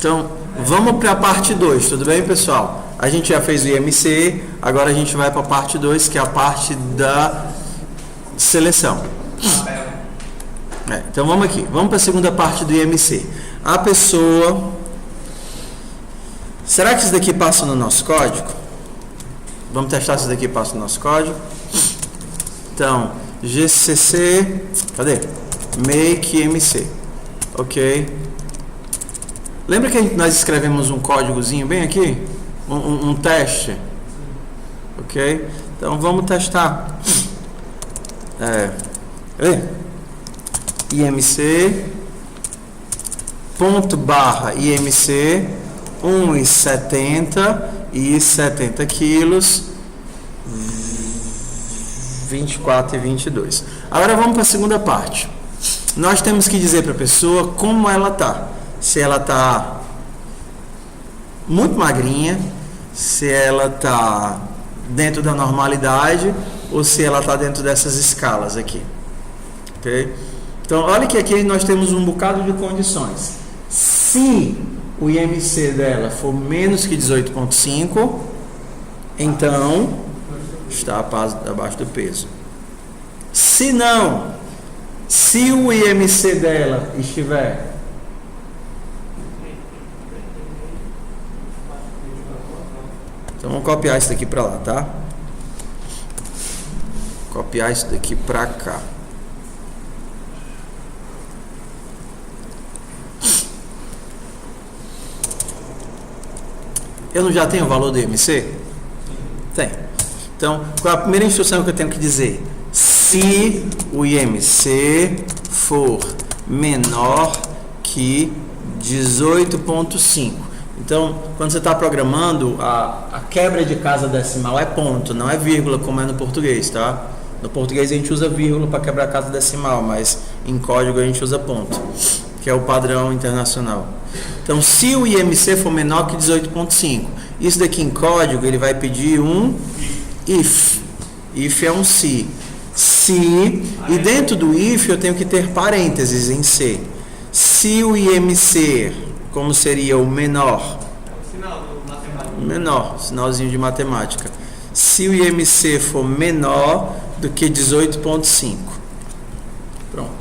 Então, vamos para a parte 2, tudo bem, pessoal? A gente já fez o IMC, agora a gente vai para a parte 2, que é a parte da seleção. Então, vamos aqui. Vamos para a segunda parte do IMC. A pessoa... Será que isso daqui passa no nosso código? Vamos testar se isso daqui passa no nosso código. Então, GCC... Cadê? Make IMC. Ok. Lembra que nós escrevemos um códigozinho bem aqui? Um teste? Ok? Então vamos testar. IMC ponto barra IMC 1,70 e 70 quilos 24 e 22. Agora vamos para a segunda parte. Nós temos que dizer para a pessoa como ela está. Se ela está muito magrinha, se ela está dentro da normalidade ou se ela está dentro dessas escalas aqui. Ok? Então, olha que aqui nós temos um bocado de condições. Se o IMC dela for menos que 18,5, então está abaixo do peso. Se não, se o IMC dela estiver então vamos copiar isso daqui para lá, tá? Copiar isso daqui para cá. Eu não já tenho o valor do IMC? Tem. Então, qual é a primeira instrução que eu tenho que dizer? Se o IMC for menor que 18,5. Então, quando você está programando, a quebra de casa decimal é ponto, não é vírgula, como é no português, tá? No português a gente usa vírgula para quebrar a casa decimal, mas em código a gente usa ponto, que é o padrão internacional. Então, se o IMC for menor que 18,5, isso daqui em código ele vai pedir um if. If é um se. Se, e dentro do if eu tenho que ter parênteses em C. Se o IMC, como seria o menor? Menor, sinalzinho de matemática. Se o IMC for menor do que 18,5. Pronto.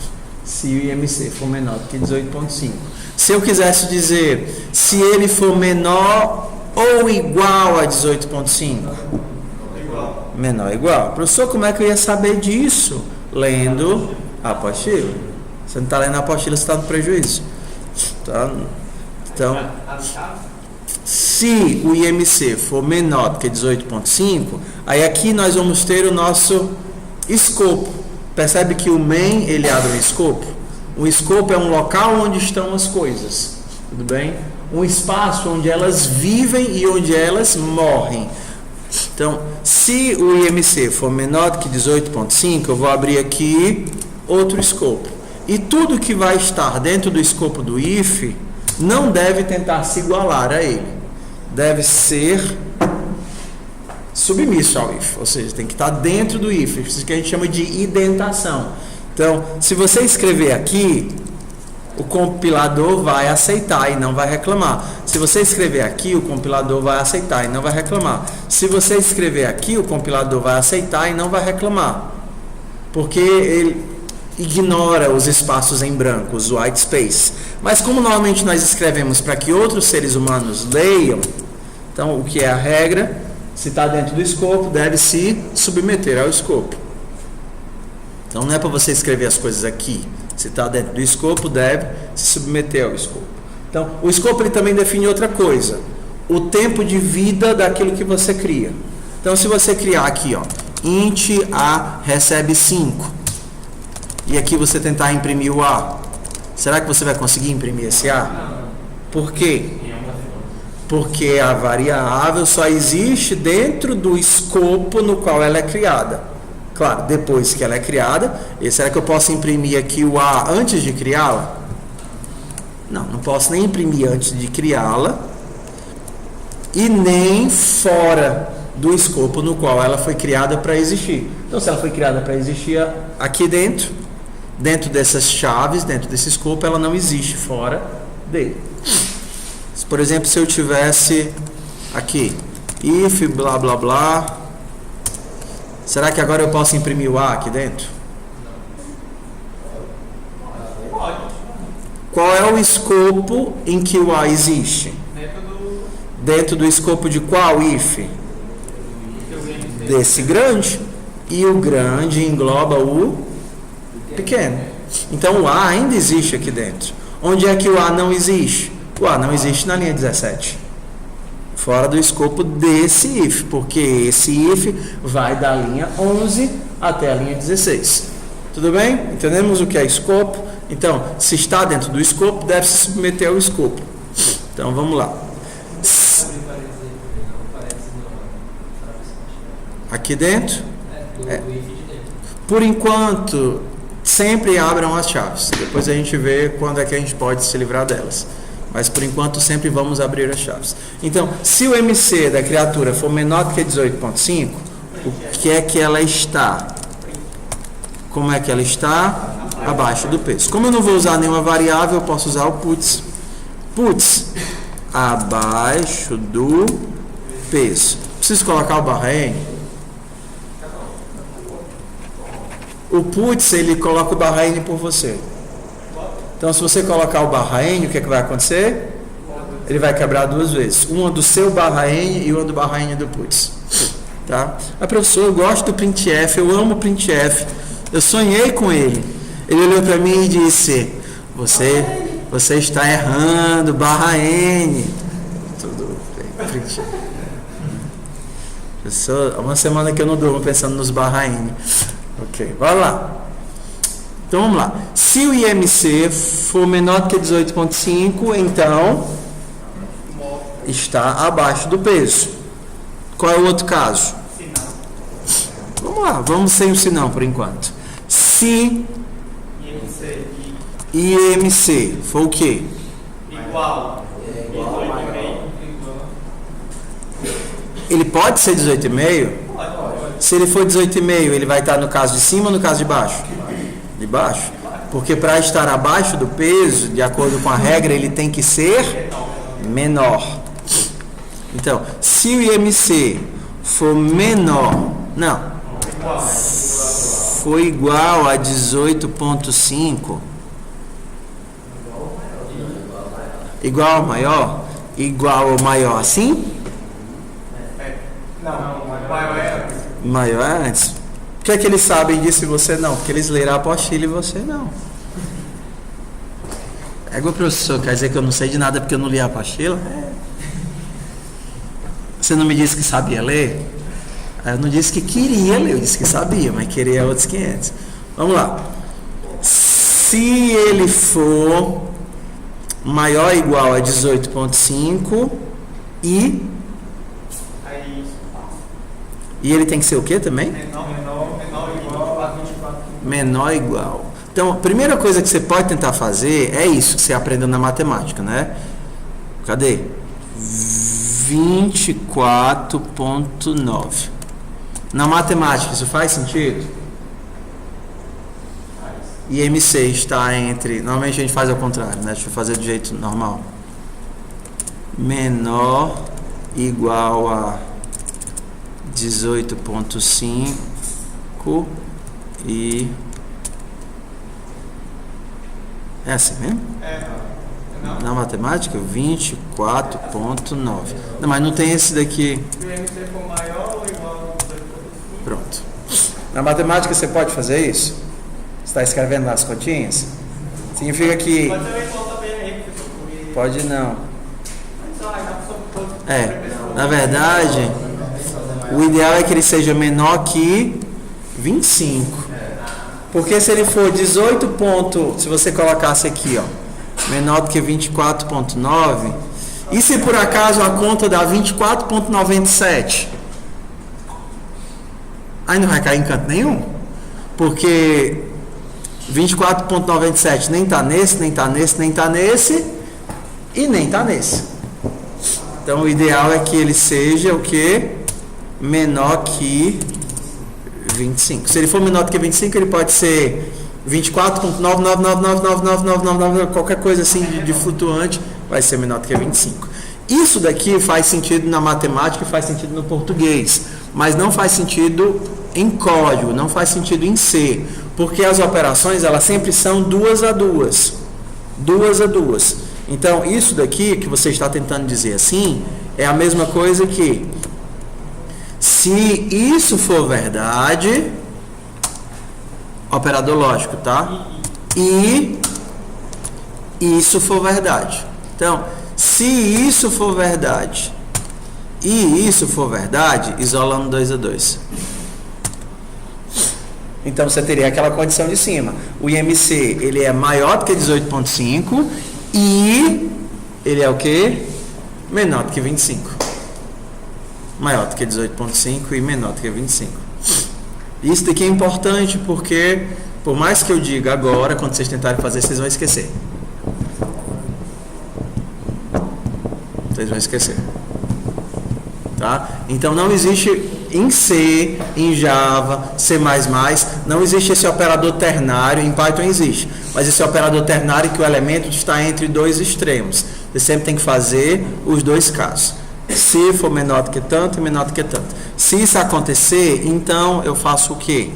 Se o IMC for menor do que 18,5. Se eu quisesse dizer se ele for menor ou igual a 18,5. Menor ou igual. Professor, como é que eu ia saber disso? Lendo a apostila. Você não está lendo a apostila, você está no prejuízo. Tá? Então, se o IMC for menor do que 18,5, aí aqui nós vamos ter o nosso escopo. Percebe que o main, ele abre um escopo? O escopo é um local onde estão as coisas. Tudo bem? Um espaço onde elas vivem e onde elas morrem. Então, se o IMC for menor do que 18,5, eu vou abrir aqui outro escopo. E tudo que vai estar dentro do escopo do if não deve tentar se igualar a ele. Deve ser submisso ao if, ou seja, tem que estar dentro do if. Isso que a gente chama de indentação. Então, se você escrever aqui, o compilador vai aceitar e não vai reclamar. Se você escrever aqui, o compilador vai aceitar e não vai reclamar. Se você escrever aqui, o compilador vai aceitar e não vai reclamar. Porque ele ignora os espaços em branco, os white space. Mas como normalmente nós escrevemos para que outros seres humanos leiam, então o que é a regra? Se está dentro do escopo, deve se submeter ao escopo. Então não é para você escrever as coisas aqui. Se está dentro do escopo, deve se submeter ao escopo. Então, o escopo ele também define outra coisa. O tempo de vida daquilo que você cria. Então, se você criar aqui, ó, int a recebe 5. E aqui você tentar imprimir o a. Será que você vai conseguir imprimir esse a? Por quê? Porque a variável só existe dentro do escopo no qual ela é criada. Claro, depois que ela é criada, será que eu posso imprimir aqui o a antes de criá-la? Não, não posso nem imprimir antes de criá-la e nem fora do escopo no qual ela foi criada para existir. Então, se ela foi criada para existir aqui dentro dessas chaves, dentro desse escopo, ela não existe fora dele. Por exemplo, se eu tivesse aqui, if blá blá blá, será que agora eu posso imprimir o A aqui dentro? Qual é o escopo em que o A existe? Dentro do escopo de qual if? Desse grande. E o grande engloba o pequeno. Então o A ainda existe aqui dentro. Onde é que o A não existe? O A não existe na linha 17. Fora do escopo desse if, porque esse if vai da linha 11 até a linha 16. Tudo bem? Entendemos o que é escopo? Então, se está dentro do escopo, deve se submeter ao escopo. Então, vamos lá. Aqui dentro? Por enquanto, sempre abram as chaves. Depois a gente vê quando é que a gente pode se livrar delas. Mas por enquanto sempre vamos abrir as chaves. Então, se o MC da criatura for menor do que 18.5, o que é que ela está? Como é que ela está? Abaixo do peso. Como eu não vou usar nenhuma variável, eu posso usar o puts. Puts abaixo do peso. Preciso colocar o barra N? O puts, ele coloca o barra N por você. Então, se você colocar o barra N, o que é que vai acontecer? Ele vai quebrar duas vezes. Uma do seu barra N e uma do barra N do puts. Tá? Ah, professor, eu gosto do printf, eu amo o printf. Eu sonhei com ele. Ele olhou para mim e disse: você está errando, barra N. Tudo bem, printf. Professor, há uma semana que eu não durmo pensando nos barra N. Ok, vai lá. Então vamos lá. Se o IMC for menor do que 18.5, então está abaixo do peso. Qual é o outro caso? Vamos lá, vamos sem o sinão por enquanto. Se IMC for o quê? Igual. Ele pode ser 18,5? Se ele for 18,5, ele vai estar no caso de cima ou no caso de baixo? De baixo. Porque para estar abaixo do peso, de acordo com a regra, ele tem que ser menor. Então, se o IMC for menor, não, for igual a 18,5, igual ao maior? Igual ao maior assim? Não, maior é antes. Maior é antes. Por que é que eles sabem disso e você não? Porque eles leram a apostila e você não. Igual professor, quer dizer que eu não sei de nada porque eu não li a apostila? Você não me disse que sabia ler? Eu não disse que queria ler, eu disse que sabia, mas queria é outros 500. Vamos lá. Se ele for maior ou igual a 18,5 e ele tem que ser o que também? Menor igual a 24. Menor ou igual. Então, a primeira coisa que você pode tentar fazer é isso que você aprendeu na matemática, né? Cadê? 24,9. Na matemática, isso faz sentido? IMC está entre... Normalmente a gente faz ao contrário, né? Deixa eu fazer do jeito normal. Menor igual a 18,5 e... É assim mesmo? Na matemática, 24,9. Não, mas não tem esse daqui. Se o MC for maior ou igual a 18,5. Pronto. Na matemática você pode fazer isso? Você está escrevendo nas continhas? Significa que... Pode ser igual também aí, professor. Pode não. É, Na verdade, o ideal é que ele seja menor que 25. Porque se ele for 18 ponto, se você colocasse aqui, ó, menor do que 24,9, e se por acaso a conta dá 24,97? Aí não vai cair em canto nenhum. Porque 24,97 nem está nesse, nem está nesse, nem está nesse e nem está nesse. Então o ideal é que ele seja o que? Menor que 25. Se ele for menor do que 25, ele pode ser 24,9999999, qualquer coisa assim de flutuante, vai ser menor do que 25. Isso daqui faz sentido na matemática e faz sentido no português, mas não faz sentido em código, não faz sentido em C, porque as operações elas sempre são 2 a 2. 2 a 2. Então, isso daqui que você está tentando dizer assim, é a mesma coisa que se isso for verdade, operador lógico, tá? E isso for verdade. Então, se isso for verdade e isso for verdade, isolando 2 a 2. Então, você teria aquela condição de cima. O IMC, ele é maior do que 18,5 e ele é o quê? Menor do que 25. Maior do que 18,5 e menor do que 25. Isso daqui é importante porque, por mais que eu diga agora, quando vocês tentarem fazer, vocês vão esquecer. Vocês vão esquecer. Tá? Então, não existe em C, em Java, C++, não existe esse operador ternário, em Python existe, mas esse operador ternário que o elemento está entre dois extremos. Você sempre tem que fazer os dois casos. Se for menor do que tanto e menor do que tanto. Se isso acontecer, então eu faço o quê?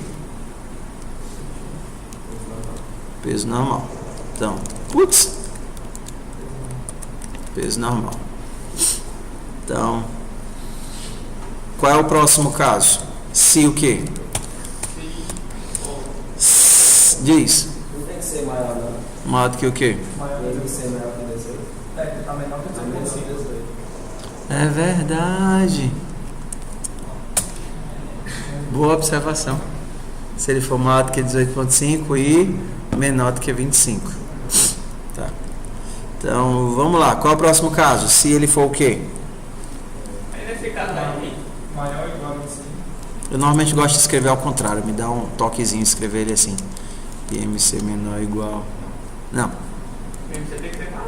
Peso normal. Então, peso normal. Então, qual é o próximo caso? Se o quê? Diz. Não tem que ser maior, não. Maior do que o quê? Tem que ser maior que 18. É, que tá menor que 18,5. É verdade. Boa observação. Se ele for maior do que 18,5 e menor do que 25. Tá. Então, vamos lá. Qual é o próximo caso? Se ele for o quê? Aí vai ficar maior ou igual a 25. Eu normalmente gosto de escrever ao contrário. Me dá um toquezinho escrever ele assim. IMC menor ou igual... Não. Você tem que ser maior.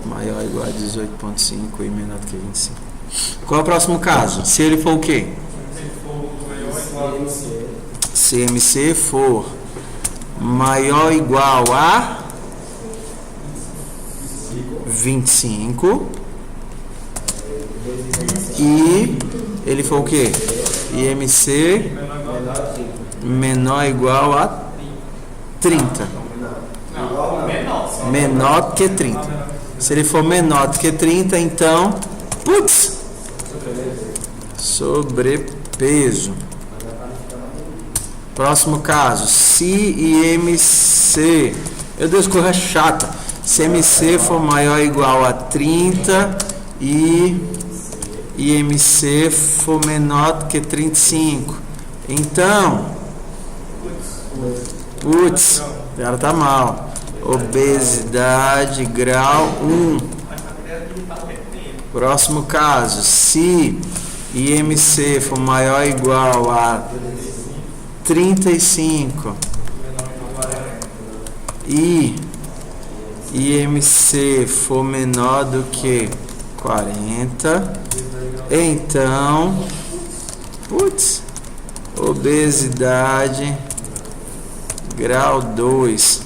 Maior ou igual a 18,5 e menor do que 25. Qual é o próximo caso? Se ele for o quê? Se for maior ou igual a 25. Se MC for maior ou igual a 25 e ele for o quê? IMC menor ou igual a 30. Não, menor. Menor que 30. Se ele for menor do que 30, então, sobrepeso. Próximo caso, se IMC, meu Deus, coisa chata. Se MC for maior ou igual a 30 e IMC for menor do que 35, então, ela tá mal. Obesidade grau 1. Próximo caso, se IMC for maior ou igual a 35 e IMC for menor do que 40, então, obesidade grau 2.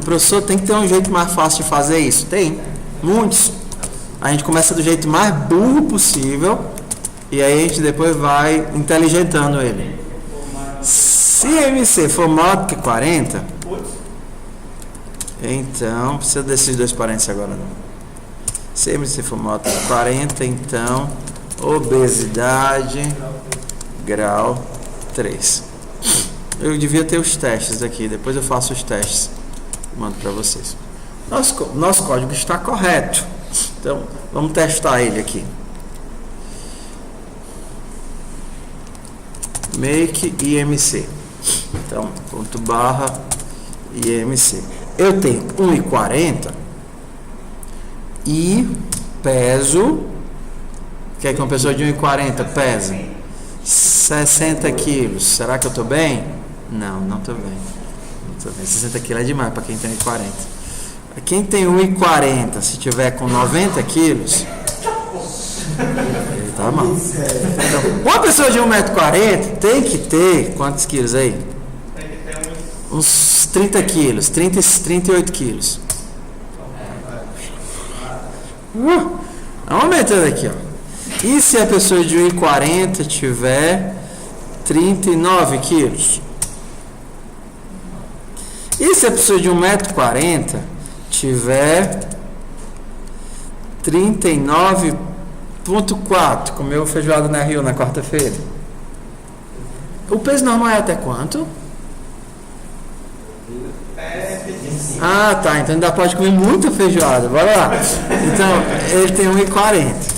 Professor, tem que ter um jeito mais fácil de fazer isso? Tem, muitos. A gente começa do jeito mais burro possível e aí a gente depois vai inteligentando ele. Se MC for maior do que 40, então, precisa desses dois parênteses agora não. Se MC for maior do que 40, então, obesidade grau 3. Eu devia ter os testes aqui, depois eu faço os testes e mando para vocês. Nosso código está correto, então vamos testar ele aqui. Make IMC. Então, ponto barra IMC. Eu tenho 1,40 e peso. O que é que uma pessoa de 1,40 pesa? 60 quilos. Será que eu estou bem? Não estou bem. Não tô bem. 60 quilos é demais para quem tem 1,40. Quem tem 1,40, se tiver com 90 quilos, ele tá mal. Então, uma pessoa de 1,40 m tem que ter quantos quilos aí? Tem que ter Uns 30 quilos, 38 quilos. Vamos aumentando aqui, ó. E se a pessoa de 1,40 tiver 39 quilos? E se a pessoa de 1,40 m tiver 39,4, comeu feijoada na Rio na quarta-feira? O peso normal é até quanto? Ah, tá. Então ainda pode comer muita feijoada. Bora lá. Então, ele tem 1,40.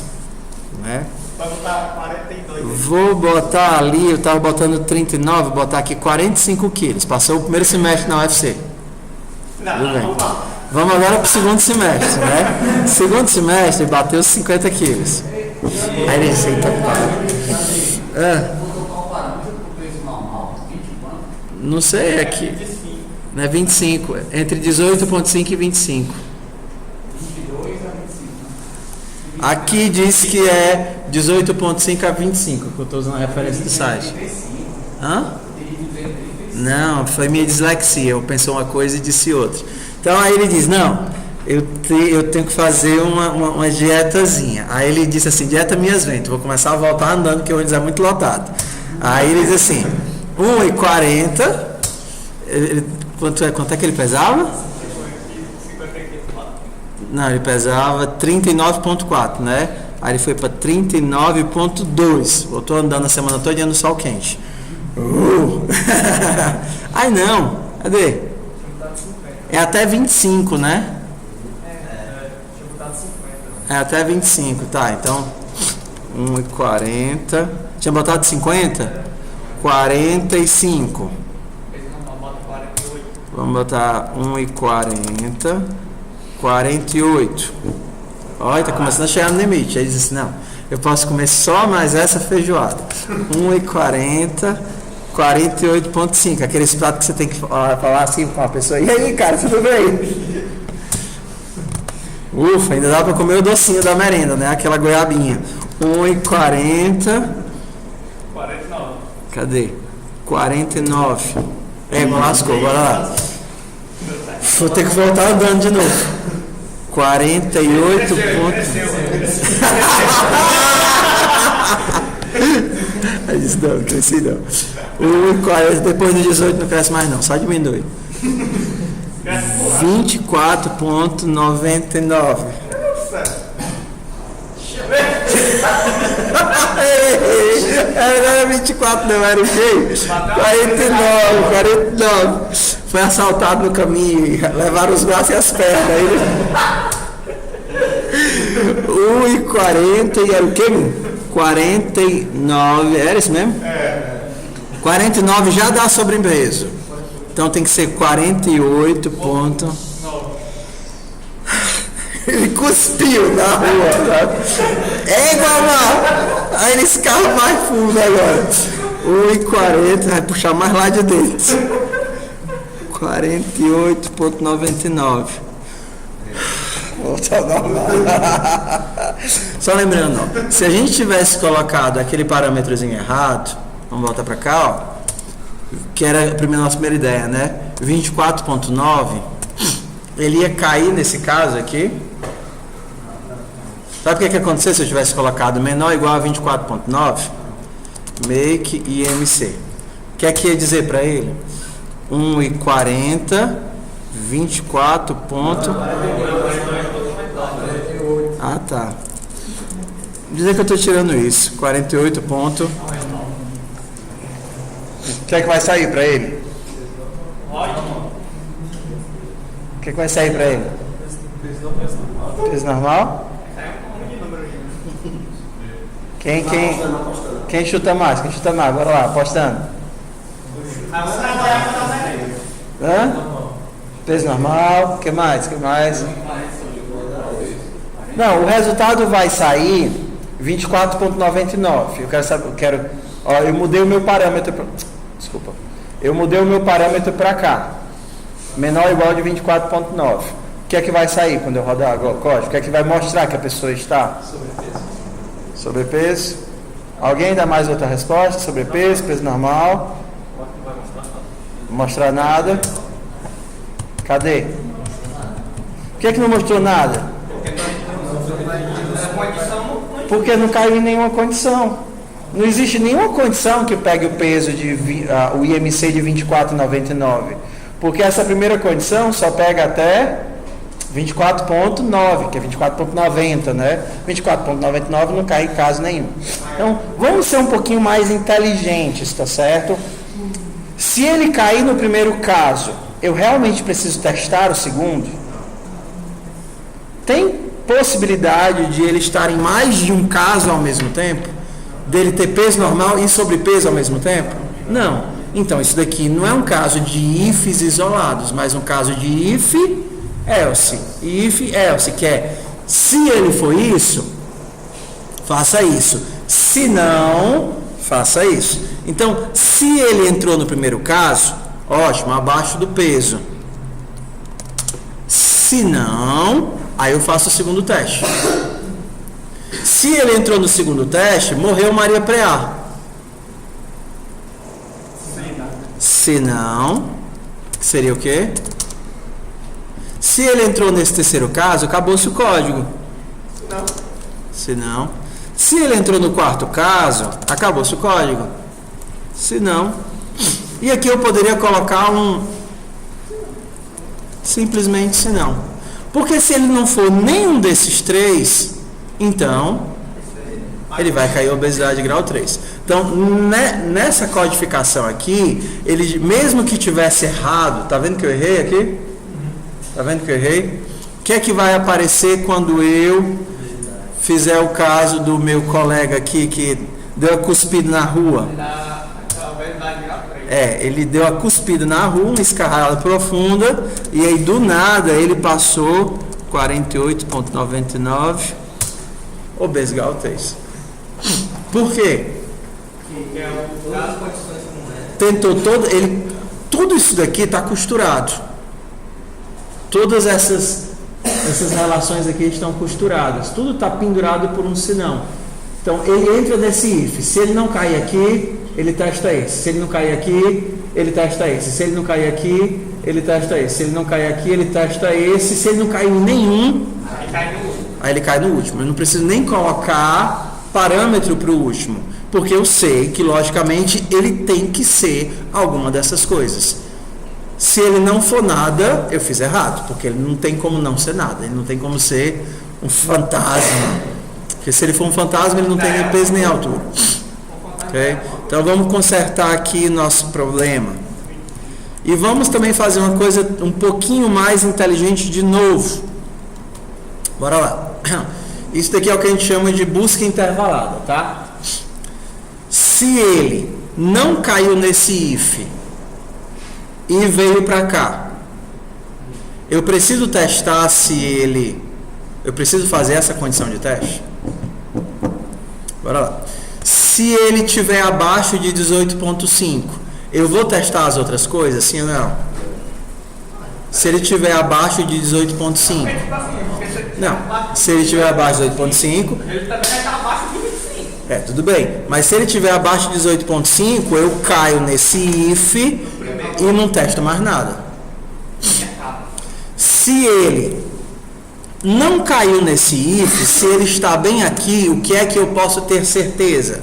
Né? Vai botar 42. Vou botar ali, eu tava botando 39, vou botar aqui 45 quilos. Passou o primeiro semestre na UFC. Tudo bem. Vamos agora pro segundo semestre, né? Segundo semestre, bateu 50 quilos. Aí ele disse, eita, não sei, é aqui. Não é 25, entre 18,5 e 25. 22 a 25. Aqui diz que é 18,5 a 25, que eu estou usando a referência do site. Hã? Não, foi minha dislexia. Eu pensei uma coisa e disse outra. Então aí ele diz, não, eu tenho que fazer uma dietazinha. Aí ele disse assim, dieta minhas ventas, vou começar a voltar andando, que o ônibus é muito lotado. Aí ele diz assim, 1,40. Quanto é que ele pesava? Não, ele pesava 39,4, né? Aí ele foi para 39,2. Eu tô andando a semana toda no sol quente. Ai não, cadê? É até 25, né? É até 25, tá? Então 1,40. Tinha botado 50? 45. Vamos botar 1,40, 48. Olha, tá começando a chegar no limite. Aí diz assim, não, eu posso comer só mais essa feijoada. 1,40, 48,5. Aqueles pratos que você tem que falar assim com a pessoa. E aí, cara, tudo bem? Ufa, ainda dá pra comer o docinho da merenda, né? Aquela goiabinha. 1,40. 49. Cadê? 49. Lascou, bora lá. Vou ter que voltar andando de novo. 48 pontos. Aí disse, não cresci não. 1,40, depois do 18 não cresce mais não, só diminui. 24,99. Não era 24 não, era o quê? 49. Foi assaltado no caminho, levaram os braços e as pernas. 1,40 e era o quê? 49, era isso mesmo? 49 já dá sobrepeso. Então tem que ser 48 ponto. Ele cuspiu na rua, sabe? É igual lá. Aí eles carro mais fundo agora. 1,40, vai puxar mais lá de dentro. 48,99. Volta normal. Só lembrando, ó, se a gente tivesse colocado aquele parâmetrozinho errado, vamos voltar para cá, ó, que era a nossa primeira ideia, né? 24,9, ele ia cair nesse caso aqui. Sabe o que ia acontecer se eu tivesse colocado menor ou igual a 24,9? Make IMC. O que é que ia dizer para ele? 1,40, 24 ponto. Ah, tá. Vou dizer que eu estou tirando isso. 48 ponto. O que é que vai sair para ele? O que é que vai sair para ele? Peso normal? Quem chuta mais? Quem chuta mais? Bora lá, apostando. Hã? Peso normal. O que mais? Não, o resultado vai sair 24,99. Eu quero saber, eu mudei o meu parâmetro. Desculpa. Eu mudei o meu parâmetro para cá. Menor ou igual de 24,9. O que é que vai sair quando eu rodar o código? O que é que vai mostrar que a pessoa está? Sobrepeso. Alguém dá mais outra resposta? Sobrepeso, peso normal. Não mostrar nada. Cadê? Por que não mostrou nada? Porque não caiu em nenhuma condição. Não existe nenhuma condição que pegue o peso o IMC de 24,99. Porque essa primeira condição só pega até 24,9, que é 24,90, né? 24,99 não cai em caso nenhum. Então, vamos ser um pouquinho mais inteligentes, tá certo? Se ele cair no primeiro caso, eu realmente preciso testar o segundo? Tem possibilidade de ele estar em mais de um caso ao mesmo tempo? Dele ter peso normal e sobrepeso ao mesmo tempo? Não. Então, isso daqui não é um caso de ifs isolados, mas um caso de if, else, que é, se ele for isso, faça isso. Se não, faça isso. Então, se ele entrou no primeiro caso, ótimo, abaixo do peso. Se não, aí eu faço o segundo teste. Se ele entrou no segundo teste, morreu Maria Preá. Se não, seria o quê? Se ele entrou nesse terceiro caso, acabou-se o código. Se não. Se ele entrou no quarto caso, acabou-se o código. Se não. E aqui eu poderia colocar simplesmente se não. Porque se ele não for nenhum desses três, então ele vai cair obesidade grau 3. Então, nessa codificação aqui, ele, mesmo que tivesse errado, tá vendo que eu errei aqui? Tá vendo que eu errei? O que é que vai aparecer quando eu fizer o caso do meu colega aqui que deu a cuspida na rua? Ele deu a cuspida na rua, uma escarrada profunda, e aí do nada ele passou 48,99, obeso grau 3. Por quê? Tentou tudo isso daqui está costurado. Todas essas relações aqui estão costuradas. Tudo está pendurado por um sinão. Então ele entra nesse if. Se ele não cair aqui, ele testa esse. Se ele não cair aqui, ele testa esse. Se ele não cair aqui, ele testa esse. Se ele não cair aqui, ele testa esse. Se ele não cair em nenhum, aí ele cai no último. Eu não preciso nem colocar parâmetro para o último, porque eu sei que logicamente ele tem que ser alguma dessas coisas. Se ele não for nada, eu fiz errado, porque ele não tem como não ser nada, ele não tem como ser um fantasma, porque se ele for um fantasma ele não tem nem peso nem altura. Okay? Então vamos consertar aqui nosso problema e vamos também fazer uma coisa um pouquinho mais inteligente de novo. Bora lá. Isso daqui é o que a gente chama de busca intervalada, tá? Se ele não caiu nesse if e veio para cá, eu preciso testar eu preciso fazer essa condição de teste? Bora lá. Se ele tiver abaixo de 18,5, eu vou testar as outras coisas, sim ou não? Se ele tiver abaixo de 18,5, não, se ele estiver abaixo de 18,5, ele também vai estar abaixo de 25. Tudo bem. Mas se ele estiver abaixo de 18,5, eu caio nesse if e não testo mais nada. Se ele não caiu nesse if, se ele está bem aqui, o que é que eu posso ter certeza?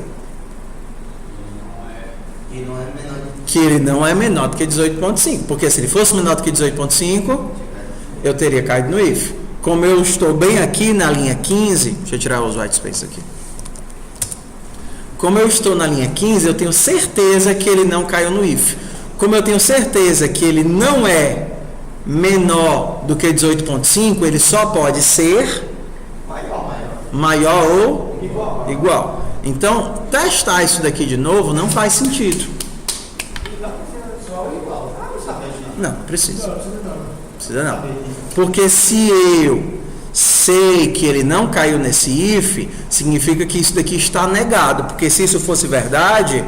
Que ele não é menor do que 18,5. Porque se ele fosse menor do que 18,5, eu teria caído no if. Como eu estou bem aqui na linha 15, deixa eu tirar os white space aqui. Como eu estou na linha 15, eu tenho certeza que ele não caiu no if. Como eu tenho certeza que ele não é menor do que 18,5, ele só pode ser maior ou igual. Então, testar isso daqui de novo não faz sentido. Não, precisa. Precisa não. Porque se eu sei que ele não caiu nesse if, significa que isso daqui está negado. Porque se isso fosse verdade,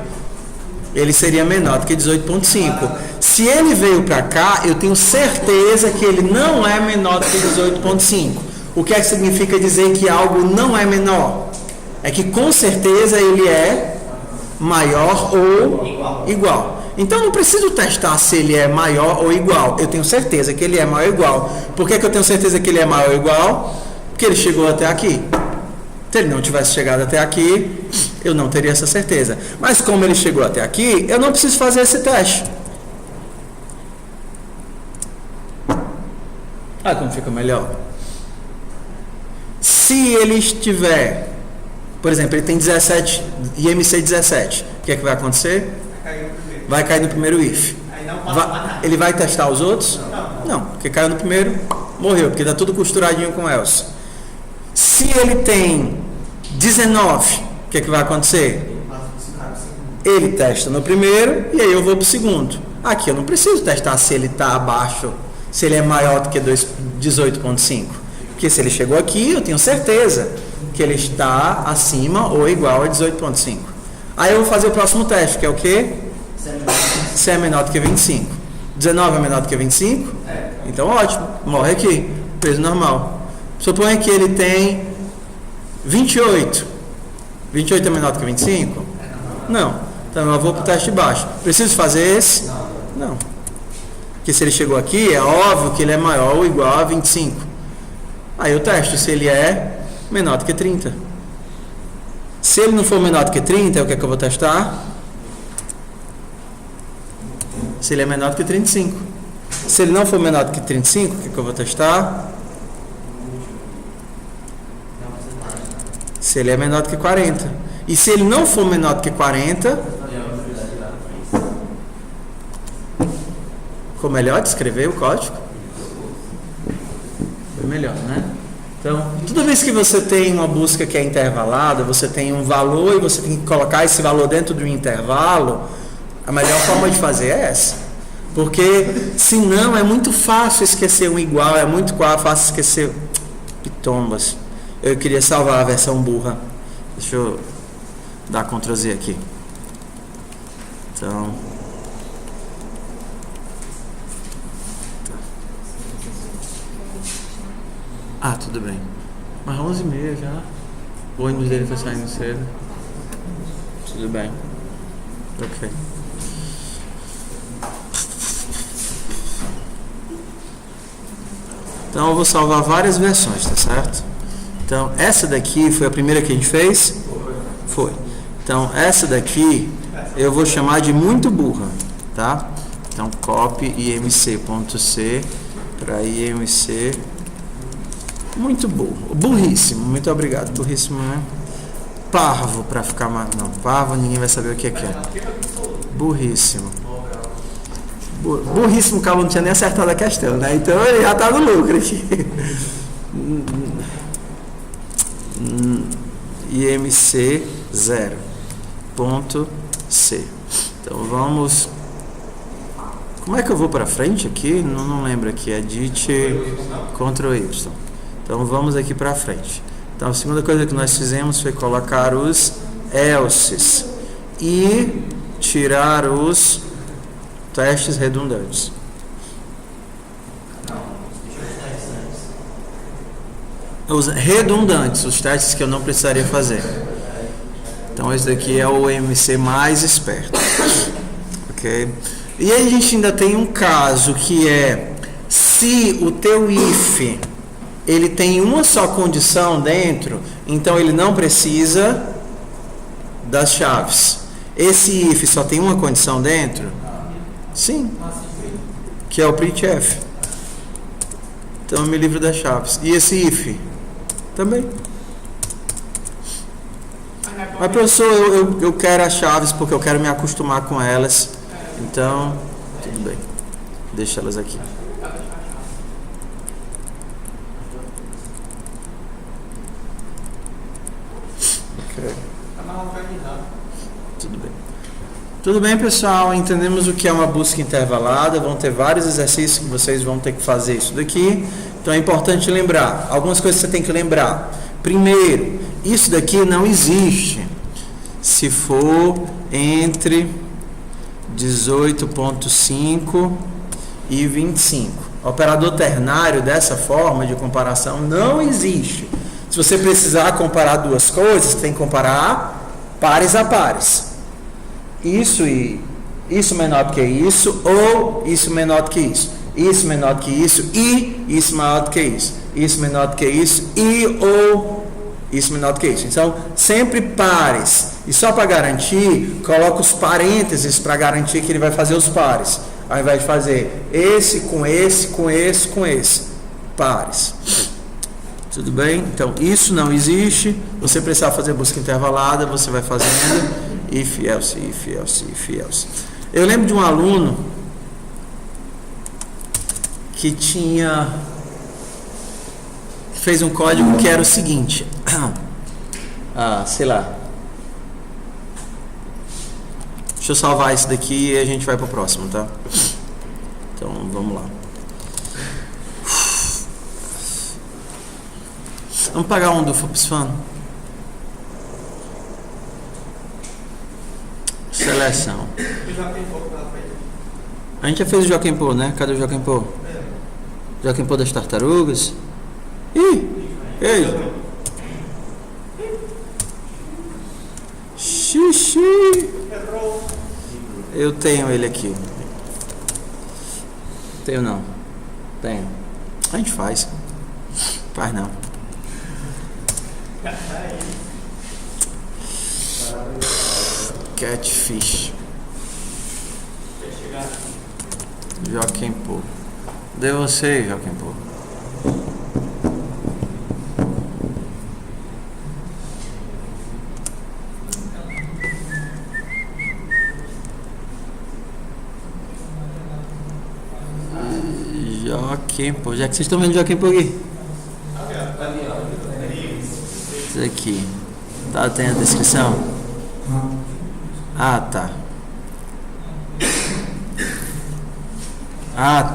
ele seria menor do que 18,5. Se ele veio para cá, eu tenho certeza que ele não é menor do que 18,5. O que é que significa dizer que algo não é menor? É que com certeza ele é maior ou igual. Então eu não preciso testar se ele é maior ou igual. Eu tenho certeza que ele é maior ou igual. Por que eu tenho certeza que ele é maior ou igual? Porque ele chegou até aqui. Se ele não tivesse chegado até aqui, eu não teria essa certeza. Mas como ele chegou até aqui, eu não preciso fazer esse teste. Olha como fica melhor. Se ele estiver, por exemplo, ele tem 17, IMC 17, o que é que vai acontecer? Vai cair no primeiro if. Ele vai testar os outros? Não, porque caiu no primeiro, morreu, porque está tudo costuradinho com else. Se ele tem 19, o que é que vai acontecer? Ele testa no primeiro e aí eu vou para o segundo. Aqui eu não preciso testar se ele está abaixo, se ele é maior do que 18.5. Porque se ele chegou aqui, eu tenho certeza que ele está acima ou igual a 18.5. Aí eu vou fazer o próximo teste, que é o quê? Se é menor do que 25. 19 é menor do que 25? Então ótimo, morre aqui, peso normal. Suponha que ele tem 28. 28 é menor do que 25? Não. Então eu vou para o teste baixo. Preciso fazer esse? Não. Porque se ele chegou aqui, é óbvio que ele é maior ou igual a 25. Aí eu testo se ele é menor do que 30. Se ele não for menor do que 30, o que é que eu vou testar? Se ele é menor do que 35. Se ele não for menor do que 35, o que é que eu vou testar? Se ele é menor do que 40. E se ele não for menor do que 40, ficou melhor de escrever o código? Foi melhor, né? Então, toda vez que você tem uma busca que é intervalada, você tem um valor e você tem que colocar esse valor dentro de um intervalo, a melhor forma de fazer é essa. Porque, senão, é muito fácil esquecer um igual, é muito fácil esquecer pitombas. Eu queria salvar a versão burra. Deixa eu dar Ctrl Z aqui. Então... Ah, tudo bem. Mas 11h30 já. O ônibus dele foi saindo cedo. Tudo bem. Ok. Então eu vou salvar várias versões, tá certo? Então essa daqui foi a primeira que a gente fez? Foi. Então essa daqui eu vou chamar de muito burra, tá? Então copy imc.c para imc muito burro, burríssimo, muito obrigado, burríssimo, né? Parvo para ficar mais, não, parvo ninguém vai saber o que é que é. Burríssimo. Burríssimo, o cabo não tinha nem acertado a questão, né? Então ele já tá no lucro aqui. IMC 0.c. Então vamos. Como é que eu vou para frente aqui? Não lembro aqui. Edit Ctrl Y. Então vamos aqui para frente. Então a segunda coisa que nós fizemos foi colocar os elses e tirar os testes redundantes. Os redundantes, os testes que eu não precisaria fazer. Então esse daqui é o MC mais esperto. Ok? E aí a gente ainda tem um caso que é se o teu if ele tem uma só condição dentro, então ele não precisa das chaves. Esse if só tem uma condição dentro? Sim. Que é o printf. Então eu me livro das chaves. E esse if? Também. Mas professor, eu quero as chaves porque eu quero me acostumar com elas. Então, tudo bem. Deixa elas aqui. Tudo bem. Tudo bem, pessoal? Entendemos o que é uma busca intervalada. Vão ter vários exercícios que vocês vão ter que fazer isso daqui. Então é importante lembrar. Algumas coisas você tem que lembrar. Primeiro, isso daqui não existe se for entre 18.5 e 25. Operador ternário dessa forma de comparação não existe. Se você precisar comparar duas coisas, você tem que comparar pares a pares. Isso e isso menor do que isso, ou isso menor do que isso. Isso menor do que isso e isso maior do que isso. Isso menor do que isso e ou isso menor do que isso. Então, sempre pares. E só para garantir, coloca os parênteses para garantir que ele vai fazer os pares. Ao invés de fazer esse com esse, com esse, com esse. Pares. Tudo bem? Então, isso não existe. Você precisar fazer busca intervalada, você vai fazendo if, else, if, else, if, else. Eu lembro de um aluno que fez um código que era o seguinte. Sei lá. Deixa eu salvar isso daqui e a gente vai para o próximo, tá? Então, vamos lá. Vamos pagar um do FUPSFAN. Seleção. A gente já fez o Joaquim Pô, né? Cadê o Joaquim Pô? Joaquim Pô das tartarugas. Ih! Ei! Xixi! Eu tenho ele aqui. Tenho não. Tenho. A gente faz. Faz não. Catfish. Joaquim Pô. Dê você, Joaquim Pô. Joaquim Pô. Já que vocês estão vendo Joaquim Pô aqui. Isso aqui. Tá, tem a descrição? Tá.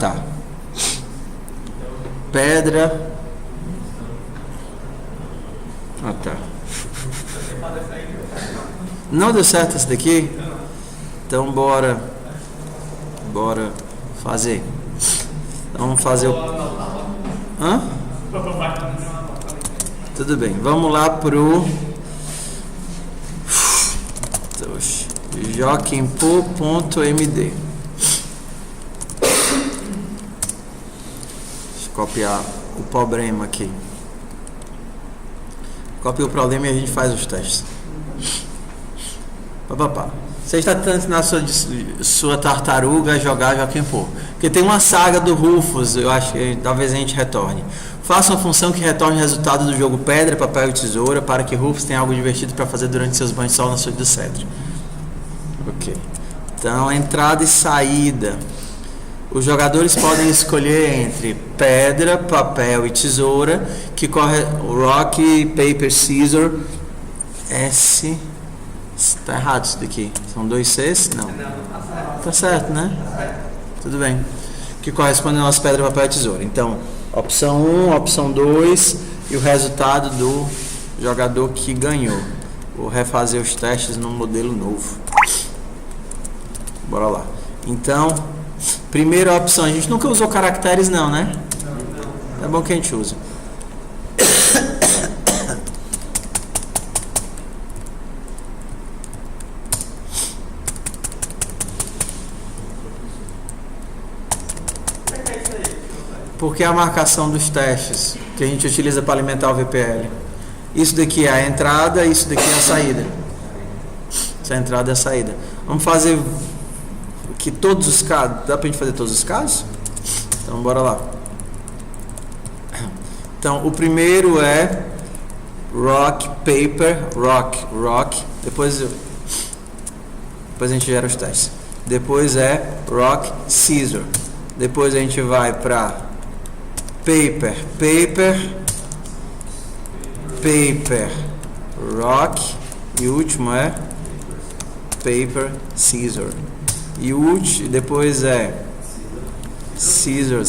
Tá. Pedra. Tá. Não deu certo esse daqui? Então bora fazer. Então, vamos fazer o... Tudo bem. Vamos lá pro joaquimpo.md. Deixa eu copiar o problema aqui. Copia o problema e a gente faz os testes. Você está tentando ensinar sua tartaruga a jogar Joaquim Pô. Porque tem uma saga do Rufus, eu acho que talvez a gente retorne. Faça uma função que retorne o resultado do jogo pedra, papel e tesoura para que Rufus tenha algo divertido para fazer durante seus banhos de sol na suíte do Cedro. Ok. Então, entrada e saída. Os jogadores podem escolher entre pedra, papel e tesoura, que corre rock, paper, scissor, S. Está errado isso daqui. São 2 Cs? Não. Tá certo, né? Tudo bem. Que corresponde a nossa pedra, papel e tesoura. Então, opção 1, opção 2 e o resultado do jogador que ganhou. Vou refazer os testes num modelo novo. Bora lá. Então, primeira opção. A gente nunca usou caracteres não, né? É bom que a gente usa. Porque é a marcação dos testes que a gente utiliza para alimentar o VPL. Isso daqui é a entrada, isso daqui é a saída. Essa é a entrada e a saída. Vamos fazer que todos os casos. Dá pra gente fazer todos os casos? Então bora lá. Então o primeiro é rock, paper, rock. Depois a gente gera os testes. Depois é rock, scissor. Depois a gente vai para paper, rock. E o último é paper, scissor. E depois é scissor,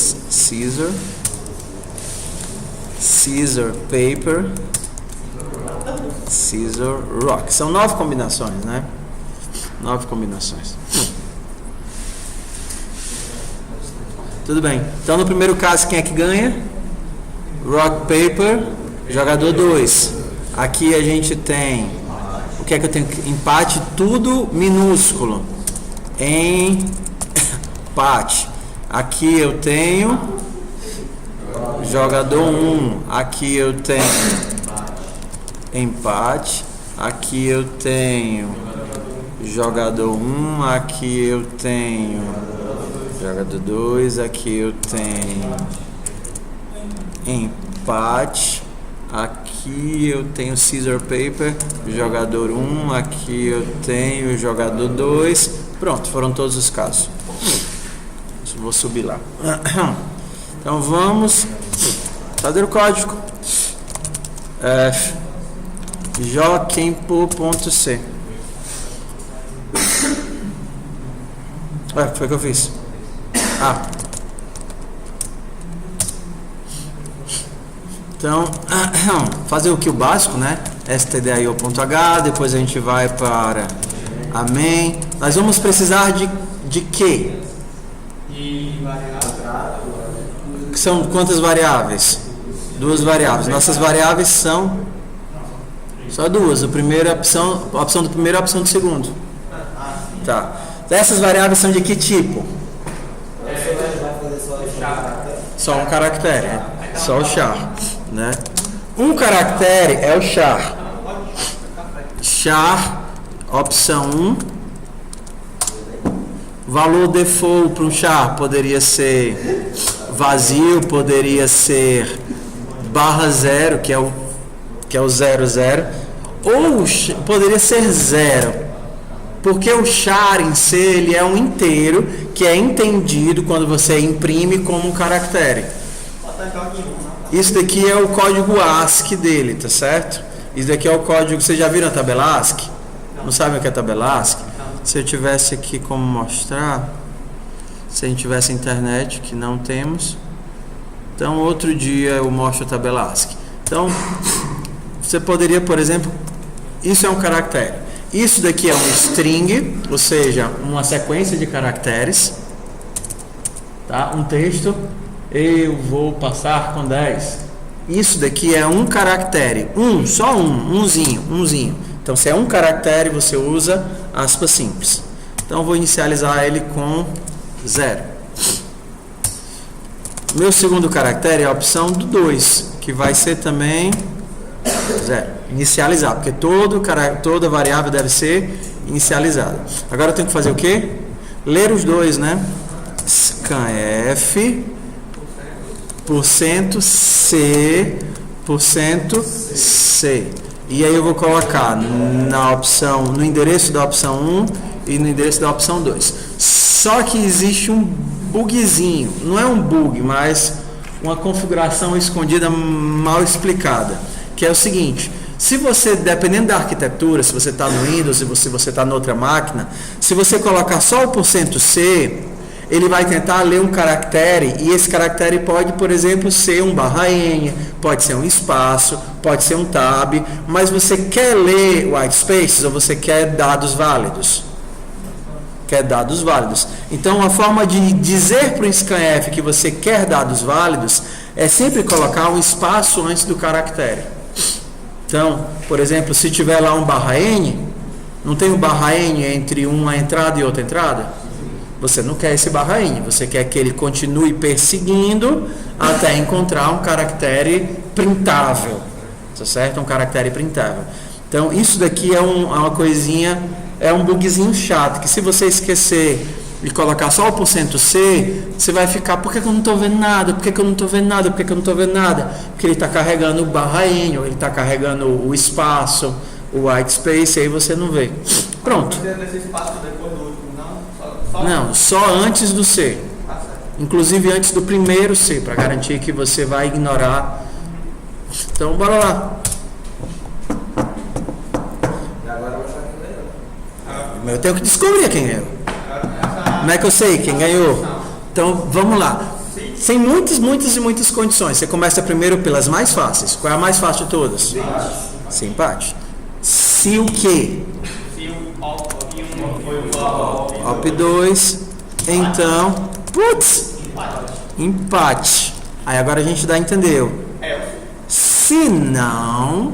paper, scissor, rock. São 9 combinações, né? 9 combinações. Tudo bem. Então no primeiro caso, quem é que ganha? Rock, paper, jogador 2. Aqui a gente tem... O que é que eu tenho? Empate, tudo minúsculo. Empate. Aqui eu tenho jogador 1. Aqui eu tenho empate. Aqui eu tenho jogador 1, aqui eu tenho jogador 2, aqui eu tenho empate. Aqui eu tenho scissor paper, jogador 1, aqui eu tenho jogador 2. Pronto, foram todos os casos. Vou subir lá. Então vamos. Cadê o código? Joquempo.c. Foi o que eu fiz. Então, fazer o que o básico, né? stdio.h, depois a gente vai para amém. Nós vamos precisar de quê? De variáveis. São quantas variáveis? 2 variáveis. Nossas variáveis são só 2. A opção do primeiro e a opção do segundo. Tá. Essas variáveis são de que tipo? Só um caractere, só o char, né? Um caractere é o char. Char, opção 1. Valor default para um char poderia ser vazio, poderia ser /0, que é o 00, ou poderia ser 0. Porque o char em si, ele é um inteiro que é entendido quando você imprime como um caractere. Isso daqui é o código ASCII dele, tá certo? Isso daqui é o código... Vocês já viram a tabela ASCII? Não sabem o que é a tabela ASCII? Se eu tivesse aqui como mostrar, se a gente tivesse internet, que não temos, então outro dia eu mostro a tabela ASCII. Então, você poderia, por exemplo, isso é um caractere. Isso daqui é um string, ou seja, uma sequência de caracteres, tá? Um texto, eu vou passar com 10. Isso daqui é um caractere, só umzinho. Então, se é um caractere, você usa aspas simples. Então, eu vou inicializar ele com 0. Meu segundo caractere é a opção do 2, que vai ser também 0. Inicializar, porque toda variável deve ser inicializada. Agora eu tenho que fazer o quê? Ler os dois, né? scanf %c %c. E aí eu vou colocar no endereço da opção 1 e no endereço da opção 2. Só que existe um bugzinho, não é um bug, mas uma configuração escondida mal explicada, que é o seguinte: se você, dependendo da arquitetura, se você está no Windows, se você está em outra máquina, se você colocar só o %c, ele vai tentar ler um caractere, e esse caractere pode, por exemplo, ser um /n, pode ser um espaço, pode ser um tab, mas você quer ler white spaces ou você quer dados válidos? Quer dados válidos. Então, a forma de dizer para o scanf que você quer dados válidos é sempre colocar um espaço antes do caractere. Então, por exemplo, se tiver lá um /n, não tem um /n entre uma entrada e outra entrada? Você não quer esse /n, você quer que ele continue perseguindo até encontrar um caractere printável, tá certo? Um caractere printável. Então, isso daqui é uma coisinha, é um bugzinho chato, que se você esquecer e colocar só o %c, você vai ficar, por que eu não estou vendo nada? Por que eu não estou vendo nada? Por que eu não estou vendo nada? Porque ele está carregando o /n, ou ele está carregando o espaço, o white space, e aí você não vê. Pronto. Não, só antes do C. Inclusive antes do primeiro C, para garantir que você vai ignorar. Então, bora lá. Eu tenho que descobrir quem ganhou. Como é que eu sei quem ganhou? Então, vamos lá. Tem muitas condições. Você começa primeiro pelas mais fáceis. Qual é a mais fácil de todas? Se empate. Se o quê? Op 2. Então, empate. Aí agora a gente entendeu. Se não,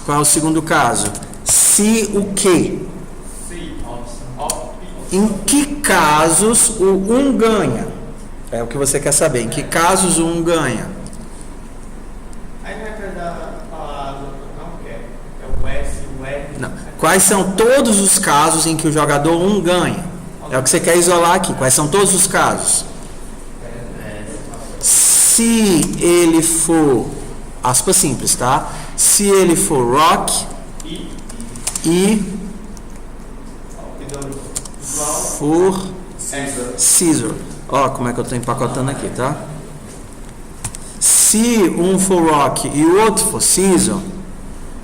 qual é o segundo caso? Se o quê? Em que casos o 1 ganha? É o que você quer saber. Em que casos o 1 ganha? Aí não vai perder a palavra, não quer. Não. Quais são todos os casos em que o jogador 1 ganha? É o que você quer isolar aqui. Quais são todos os casos? Se ele for, aspas simples, tá? Se ele for rock e for Caesar. Ó, como é que eu estou empacotando aqui, tá? Se um for rock e o outro for Caesar,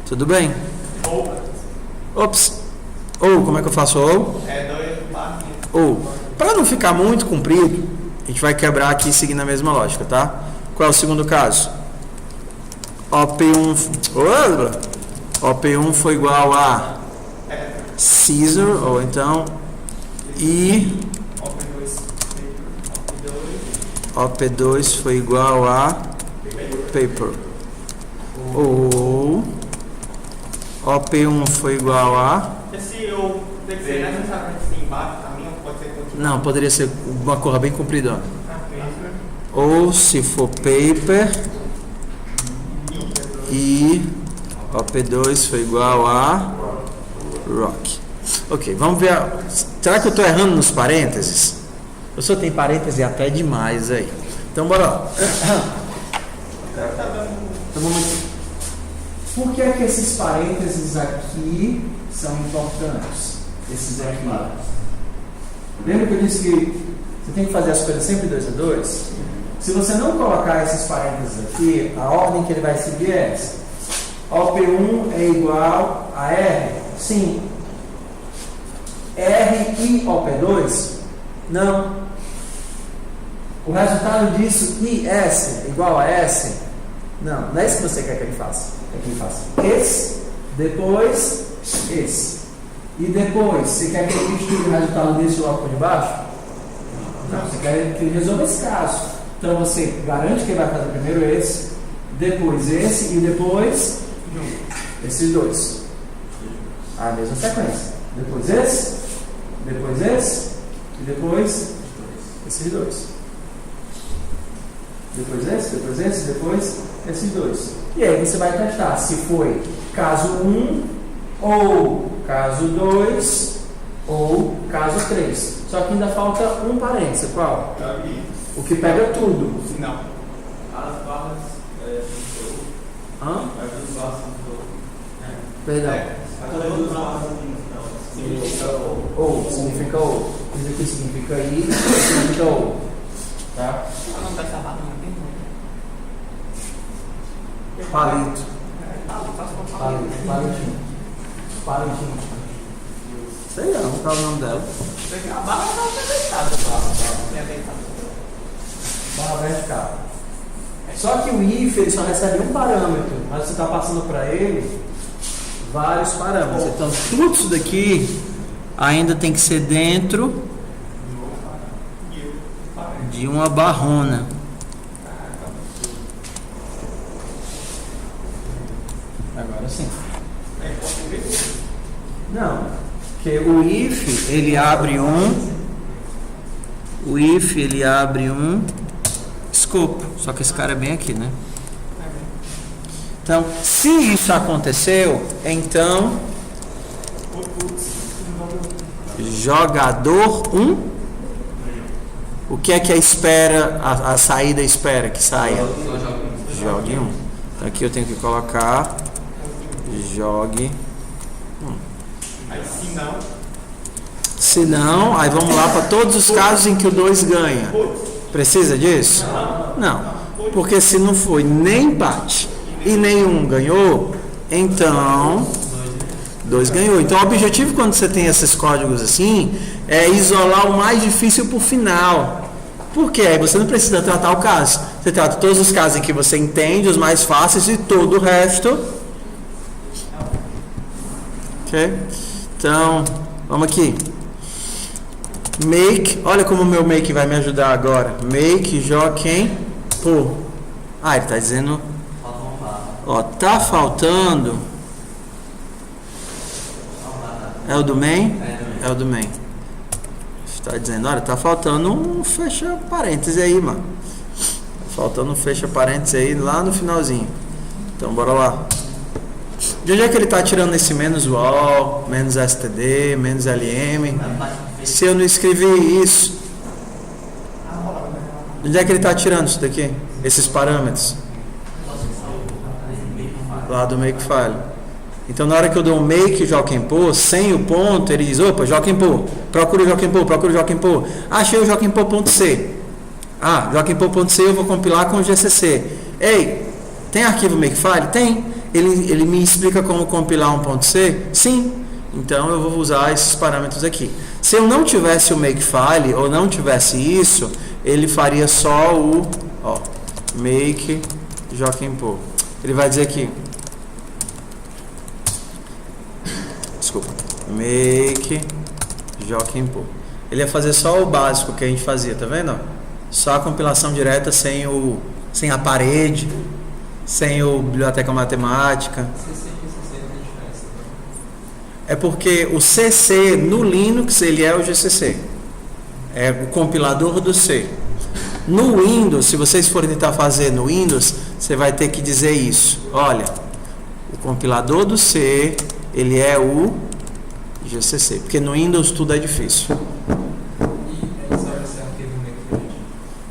tudo bem? Ops. Ou, como é que eu faço ou? Ou. Para não ficar muito comprido, a gente vai quebrar aqui seguindo a mesma lógica, tá? Qual é o segundo caso? OP1 foi igual a Caesar, ou então e OP2 foi igual a paper. Ou OP1 foi igual a... Esse eu tem que ser necessariamente assim embaixo também, ou pode ser continuado? Não, poderia ser uma cor bem compridona. Ou se for paper e OP2 foi igual a rock. Ok, vamos ver. Será que eu estou errando nos parênteses? Eu só tenho parêntese até demais aí. Então bora lá. Então, vamos aqui. Por que é que esses parênteses aqui são importantes? Esses aqui. Lembra que eu disse que você tem que fazer as coisas sempre 2 a 2? Se você não colocar esses parênteses aqui, a ordem que ele vai seguir é essa. OP1 é igual a R? Sim. R e OP2? Não. O resultado disso, IS igual a S? Não, não é isso que você quer que ele faça. Quer que ele faça esse, depois esse. E depois, você quer que ele misture o resultado desse logo por debaixo? Não, você quer que ele resolva esse caso. Então você garante que ele vai fazer primeiro esse, depois esse e depois esses dois. A mesma sequência. Depois esse e depois esses dois. Depois esses dois. E aí você vai testar se foi caso 1, ou caso 2, ou caso 3. Só que ainda falta um parêntese. Qual? O que pega tudo. Não. As barras Hã? Perdão. Ou significa ou. Isso aqui significa I, significa ou. Tá? Não dessa barra não tem muito. Palito. Palitinho. Sei lá, qual é o nome dela. A barra não está deitada. Barra vertical. Só que o if ele só recebe um parâmetro, mas você está passando para ele vários parâmetros. Então tudo isso daqui ainda tem que ser dentro de uma barrona. Agora sim. Não, porque o if ele abre um escopo, só que esse cara é bem aqui, né? Então, se isso aconteceu, então jogador 1, o que é que a saída espera que saia? Jogue 1. Então aqui eu tenho que colocar jogue 1. Aí se não. Se não, aí vamos lá para todos os casos em que o 2 ganha. Precisa disso? Não. Porque se não foi nem empate e nenhum ganhou, então 2 ganhou. Então o objetivo quando você tem esses códigos assim é isolar o mais difícil para o final. Por quê? Aí você não precisa tratar o caso. Você trata todos os casos em que você entende, os mais fáceis, e todo o resto. Ok? Então, vamos aqui. Make, olha como o meu make vai me ajudar agora. Make, joga quem? Por. Ah, ele está dizendo. Ó, tá faltando. É o do main? É o do main. Está dizendo, olha, tá faltando um fecha parêntese aí, mano. Faltando um fecha parêntese aí lá no finalzinho. Então, bora lá. De onde é que ele está tirando esse menos wall, menos std, menos lm? Se eu não escrevi isso, de onde é que ele está tirando isso daqui? Esses parâmetros? Lá do makefile. Então, na hora que eu dou um make joquempo, sem o ponto, ele diz, opa, joquempo, procura o joquempo. Achei o joquempo.c. Joquempo.c eu vou compilar com o GCC. Ei, tem arquivo makefile? Tem. Ele me explica como compilar um ponto .c? Sim. Então, eu vou usar esses parâmetros aqui. Se eu não tivesse o makefile, ou não tivesse isso, ele faria só o make joquempo. Ele vai dizer aqui, make joquempo. Ele ia fazer só o básico que a gente fazia, tá vendo? Só a compilação direta sem a parede, sem o biblioteca matemática. É porque o CC no Linux ele é o GCC, é o compilador do C. No Windows, se vocês forem tentar fazer no Windows, você vai ter que dizer isso. Olha, o compilador do C ele é o GCC, porque no Windows tudo é difícil.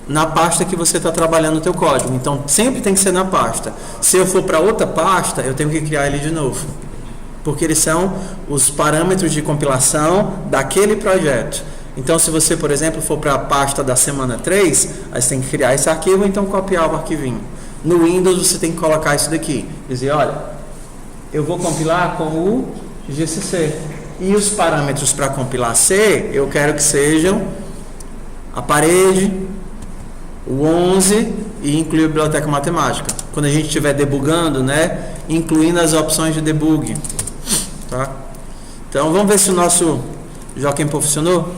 Na pasta que você está trabalhando o teu código. Então, sempre tem que ser na pasta. Se eu for para outra pasta, eu tenho que criar ele de novo. Porque eles são os parâmetros de compilação daquele projeto. Então, se você, por exemplo, for para a pasta da semana 3, aí você tem que criar esse arquivo, então copiar o arquivinho. No Windows, você tem que colocar isso daqui. Dizer, olha, eu vou compilar com o GCC. E os parâmetros para compilar C, eu quero que sejam a parede, o 11 e incluir a biblioteca matemática. Quando a gente estiver debugando, né, incluindo as opções de debug. Tá? Então, vamos ver se o nosso joquempo funcionou.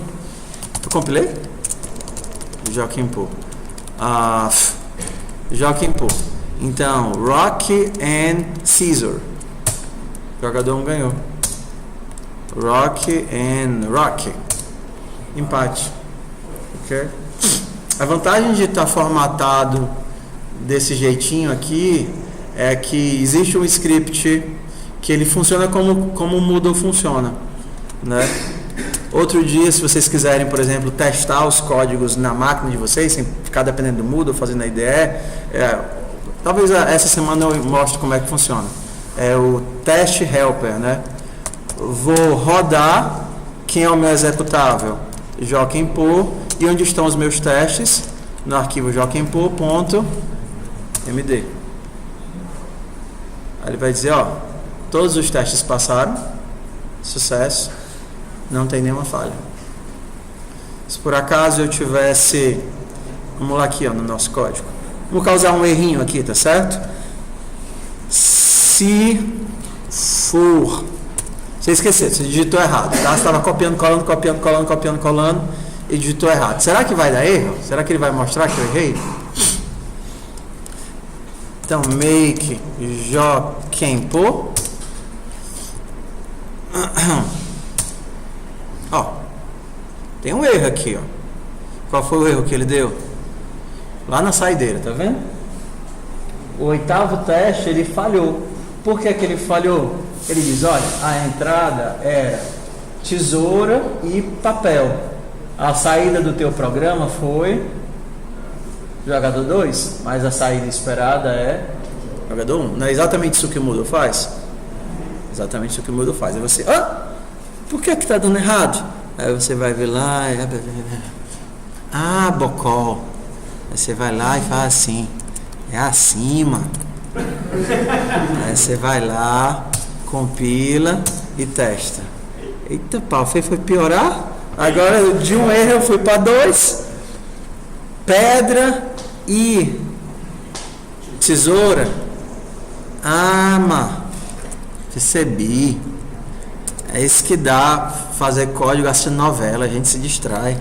Eu compilei? Joquempo. Joquempo. Então, Rock and Scissor. O jogador 1 ganhou. Rock and Rock. Empate. Ok? A vantagem de estar formatado desse jeitinho aqui é que existe um script que ele funciona como o Moodle funciona, né? Outro dia, se vocês quiserem, por exemplo, testar os códigos na máquina de vocês, sem ficar dependendo do Moodle, fazendo a IDE, talvez essa semana eu mostre como é que funciona. É o test helper, né? Vou rodar, quem é o meu executável? Joquempo, e onde estão os meus testes? No arquivo joquempo.md. Aí ele vai dizer, todos os testes passaram, sucesso, não tem nenhuma falha. Se por acaso eu tivesse, vamos lá aqui, no nosso código, vou causar um errinho aqui, tá certo? Se for, você esqueceu, você digitou errado, tá? Você estava copiando, colando e digitou errado. Será que vai dar erro? Será que ele vai mostrar que eu errei? Então, make joquempo. Tem um erro aqui, Qual foi o erro que ele deu? Lá na saideira, tá vendo? O 8º teste, ele falhou. Por que que ele falhou? Ele diz, olha, a entrada era tesoura e papel. A saída do teu programa foi jogador 2, mas a saída esperada é jogador 1. Não é exatamente isso que o Moodle faz? Exatamente isso que o Moodle faz. Aí você, por que está dando errado? Aí você vai ver lá, bocó. Aí você vai lá e faz assim, é acima. Aí você vai lá, compila e testa. Eita pau, foi piorar? Agora de um erro eu fui para 2. Pedra e tesoura. Percebi. É isso que dá fazer código assistindo novela, a gente se distrai.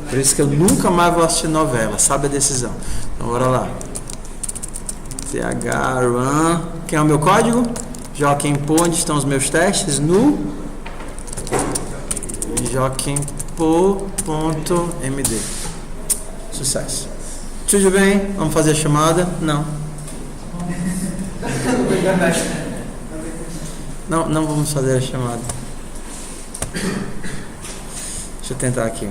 Por isso que eu nunca mais vou assistir novela, sabe a decisão. Então bora lá. Run. Quem é o meu código? Joquempo, onde estão os meus testes? No joquempo.md. Sucesso. Tudo bem? Vamos fazer a chamada? Não. Não, não vamos fazer a chamada. Deixa eu tentar aqui.